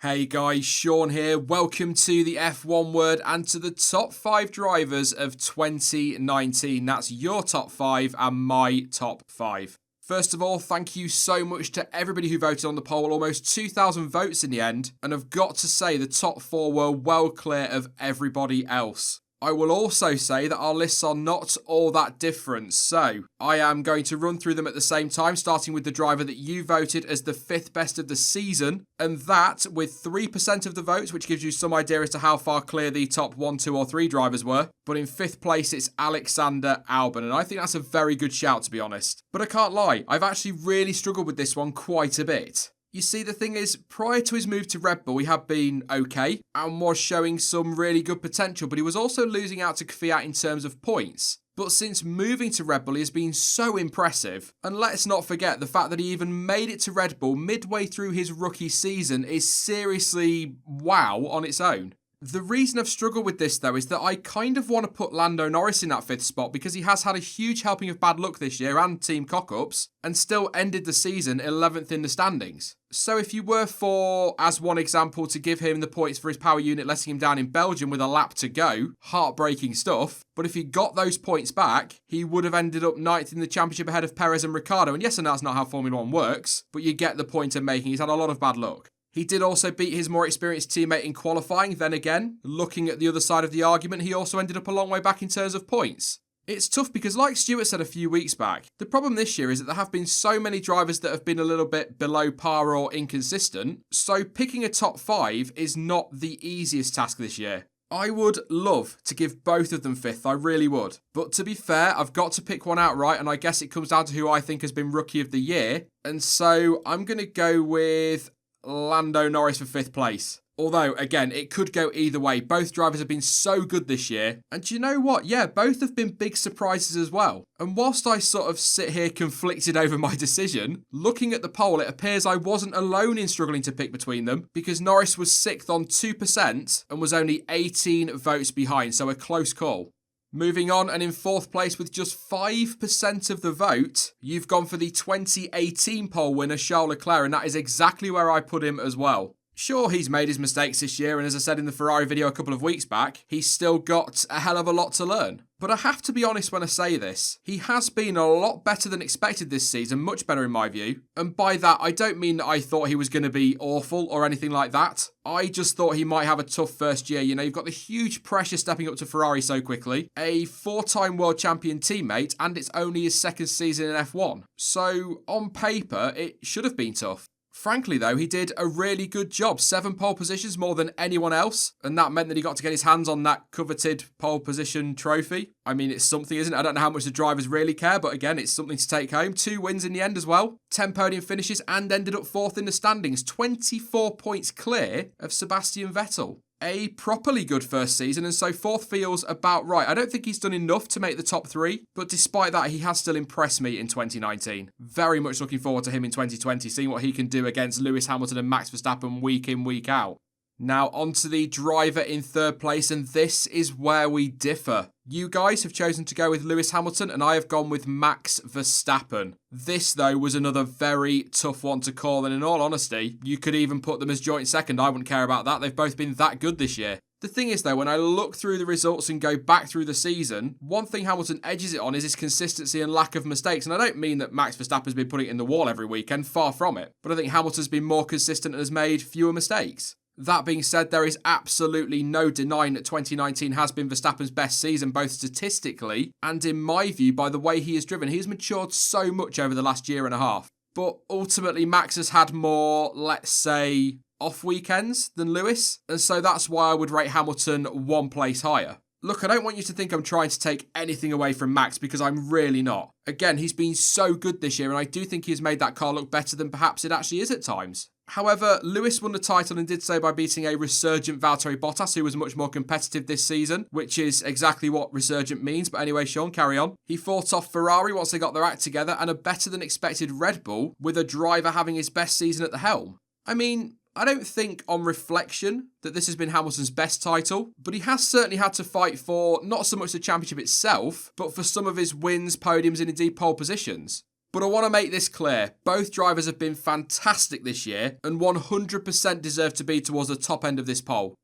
Hey guys, Sean here. Welcome to the F1 Word and to the top 5 drivers of 2019. That's your top 5 and my top 5. First of all, thank you so much to everybody who voted on the poll. Almost 2,000 votes in the end. And I've got to say the top 4 were well clear of everybody else. I will also say that our lists are not all that different, so I am going to run through them at the same time, starting with the driver that you voted as the 5th best of the season, and that with 3% of the votes, which gives you some idea as to how far clear the top 1, 2 or 3 drivers were. But in 5th place, it's Alexander Albon, and I think that's a very good shout, to be honest. But I can't lie, I've actually really struggled with this one quite a bit. You see, the thing is, prior to his move to Red Bull, he had been okay and was showing some really good potential, but he was also losing out to Kvyat in terms of points. But since moving to Red Bull, he has been so impressive. And let's not forget the fact that he even made it to Red Bull midway through his rookie season is seriously wow on its own. The reason I've struggled with this, though, is that I kind of want to put Lando Norris in that 5th spot because he has had a huge helping of bad luck this year and team cock-ups and still ended the season 11th in the standings. So if you were for, as one example, to give him the points for his power unit letting him down in Belgium with a lap to go, heartbreaking stuff, but if he got those points back, he would have ended up 9th in the championship ahead of Perez and Ricciardo. And yes, I know that's not how Formula 1 works, but you get the point I'm making. He's had a lot of bad luck. He did also beat his more experienced teammate in qualifying. Then again, looking at the other side of the argument, he also ended up a long way back in terms of points. It's tough because, like Stuart said a few weeks back, the problem this year is that there have been so many drivers that have been a little bit below par or inconsistent, so picking a top 5 is not the easiest task this year. I would love to give both of them 5th, I really would. But to be fair, I've got to pick one outright, and I guess it comes down to who I think has been Rookie of the Year. And so I'm going to go with Lando Norris for 5th place. Although, again, it could go either way. Both drivers have been so good this year. And do you know what? Yeah, both have been big surprises as well. And whilst I sort of sit here conflicted over my decision, looking at the poll, it appears I wasn't alone in struggling to pick between them because Norris was 6th on 2% and was only 18 votes behind, so a close call. Moving on, and in 4th place with just 5% of the vote, you've gone for the 2018 poll winner, Charles Leclerc, and that is exactly where I put him as well. Sure, he's made his mistakes this year, and as I said in the Ferrari video a couple of weeks back, he's still got a hell of a lot to learn. But I have to be honest when I say this, he has been a lot better than expected this season, much better in my view. And by that, I don't mean that I thought he was going to be awful or anything like that. I just thought he might have a tough first year. You know, you've got the huge pressure stepping up to Ferrari so quickly, a 4-time world champion teammate, and it's only his 2nd season in F1. So, on paper, it should have been tough. Frankly, though, he did a really good job. 7 pole positions, more than anyone else. And that meant that he got to get his hands on that coveted pole position trophy. I mean, it's something, isn't it? I don't know how much the drivers really care, but again, it's something to take home. 2 wins in the end as well. 10 podium finishes and ended up 4th in the standings. 24 points clear of Sebastian Vettel. A properly good first season, and so 4th feels about right. I don't think he's done enough to make the top 3, but despite that, he has still impressed me in 2019. Very much looking forward to him in 2020, seeing what he can do against Lewis Hamilton and Max Verstappen week in, week out. Now, on to the driver in 3rd place, and this is where we differ. You guys have chosen to go with Lewis Hamilton, and I have gone with Max Verstappen. This, though, was another very tough one to call, and in all honesty, you could even put them as joint 2nd. I wouldn't care about that. They've both been that good this year. The thing is, though, when I look through the results and go back through the season, one thing Hamilton edges it on is his consistency and lack of mistakes. And I don't mean that Max Verstappen's been putting it in the wall every weekend, far from it. But I think Hamilton's been more consistent and has made fewer mistakes. That being said, there is absolutely no denying that 2019 has been Verstappen's best season, both statistically and in my view, by the way he has driven. He has matured so much over the last year and a half. But ultimately, Max has had more, let's say, off weekends than Lewis. And so that's why I would rate Hamilton 1 place higher. Look, I don't want you to think I'm trying to take anything away from Max because I'm really not. Again, he's been so good this year and I do think he's made that car look better than perhaps it actually is at times. However, Lewis won the title and did so by beating a resurgent Valtteri Bottas, who was much more competitive this season, which is exactly what resurgent means. But anyway, Sean, carry on. He fought off Ferrari once they got their act together and a better than expected Red Bull, with a driver having his best season at the helm. I mean, I don't think on reflection that this has been Hamilton's best title, but he has certainly had to fight for not so much the championship itself, but for some of his wins, podiums and indeed pole positions. But I want to make this clear. Both drivers have been fantastic this year and 100% deserve to be towards the top end of this poll.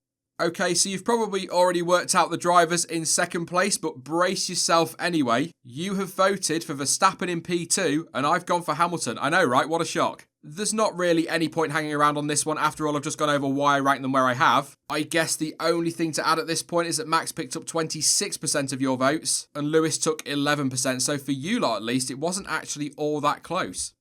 Okay, so you've probably already worked out the drivers in second place, but brace yourself anyway. You have voted for Verstappen in P2, and I've gone for Hamilton. I know, right? What a shock. There's not really any point hanging around on this one. After all, I've just gone over why I rank them where I have. I guess the only thing to add at this point is that Max picked up 26% of your votes, and Lewis took 11%. So for you lot, at least, it wasn't actually all that close.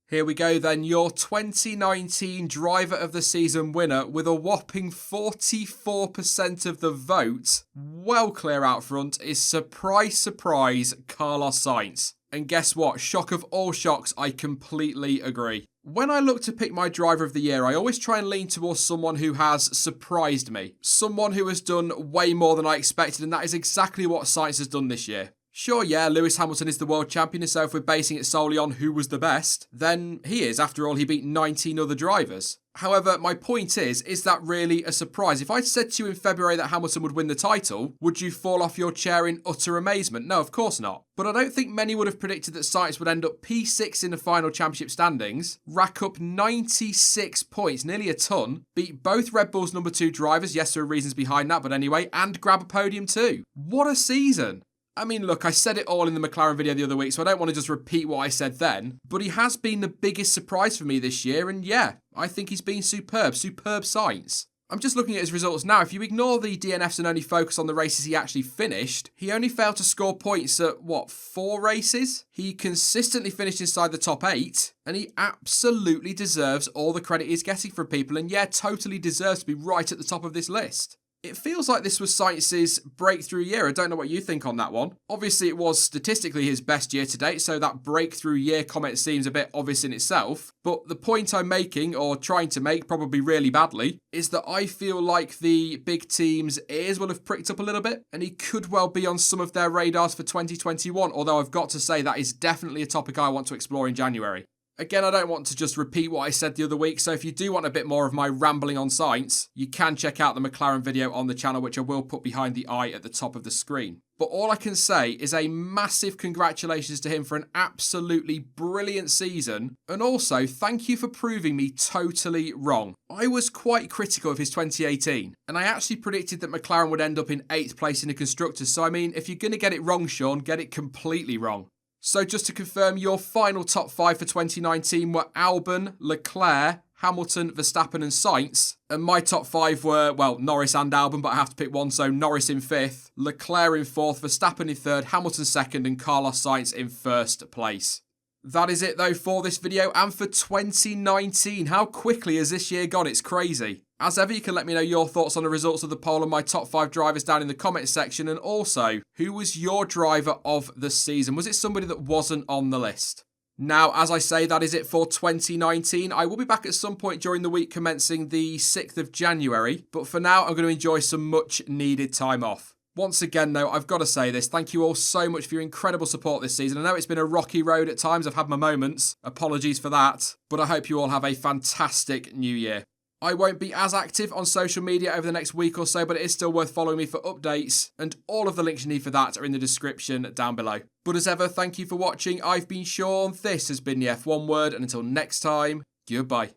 Here we go then, your 2019 Driver of the Season winner with a whopping 44% of the vote, well clear out front, is surprise, surprise, Carlos Sainz. And guess what? Shock of all shocks, I completely agree. When I look to pick my Driver of the Year, I always try and lean towards someone who has surprised me. Someone who has done way more than I expected, and that is exactly what Sainz has done this year. Sure, yeah, Lewis Hamilton is the world champion, so if we're basing it solely on who was the best, then he is. After all, he beat 19 other drivers. However, my point is that really a surprise? If I'd said to you in February that Hamilton would win the title, would you fall off your chair in utter amazement? No, of course not. But I don't think many would have predicted that Sainz would end up P6 in the final championship standings, rack up 96 points, nearly a ton, beat both Red Bull's number 2 drivers, yes, there are reasons behind that, but anyway, and grab a podium too. What a season! I mean, look, I said it all in the McLaren video the other week, so I don't want to just repeat what I said then. But he has been the biggest surprise for me this year, and yeah, I think he's been superb. Superb Sainz. I'm just looking at his results now. If you ignore the DNFs and only focus on the races he actually finished, he only failed to score points at, 4 races? He consistently finished inside the top 8, and he absolutely deserves all the credit he's getting from people, and yeah, totally deserves to be right at the top of this list. It feels like this was Sainz's breakthrough year. I don't know what you think on that one. Obviously, it was statistically his best year to date, so that breakthrough year comment seems a bit obvious in itself. But the point I'm making, or trying to make probably really badly, is that I feel like the big team's ears will have pricked up a little bit, and he could well be on some of their radars for 2021, although I've got to say that is definitely a topic I want to explore in January. Again, I don't want to just repeat what I said the other week, so if you do want a bit more of my rambling on Sainz, you can check out the McLaren video on the channel, which I will put behind the eye at the top of the screen. But all I can say is a massive congratulations to him for an absolutely brilliant season, and also thank you for proving me totally wrong. I was quite critical of his 2018, and I actually predicted that McLaren would end up in 8th place in the Constructors, so I mean, if you're going to get it wrong, Sean, get it completely wrong. So just to confirm, your final top 5 for 2019 were Albon, Leclerc, Hamilton, Verstappen and Sainz. And my top 5 were, well, Norris and Albon, but I have to pick one, so Norris in 5th, Leclerc in 4th, Verstappen in 3rd, Hamilton 2nd and Carlos Sainz in 1st place. That is it though for this video and for 2019. How quickly has this year gone? It's crazy. As ever, you can let me know your thoughts on the results of the poll and my top 5 drivers down in the comments section. And also, who was your driver of the season? Was it somebody that wasn't on the list? Now, as I say, that is it for 2019. I will be back at some point during the week commencing the 6th of January. But for now, I'm going to enjoy some much needed time off. Once again, though, I've got to say this. Thank you all so much for your incredible support this season. I know it's been a rocky road at times. I've had my moments. Apologies for that. But I hope you all have a fantastic new year. I won't be as active on social media over the next week or so, but it is still worth following me for updates, and all of the links you need for that are in the description down below. But as ever, thank you for watching. I've been Sean, this has been the F1 Word, and until next time, goodbye.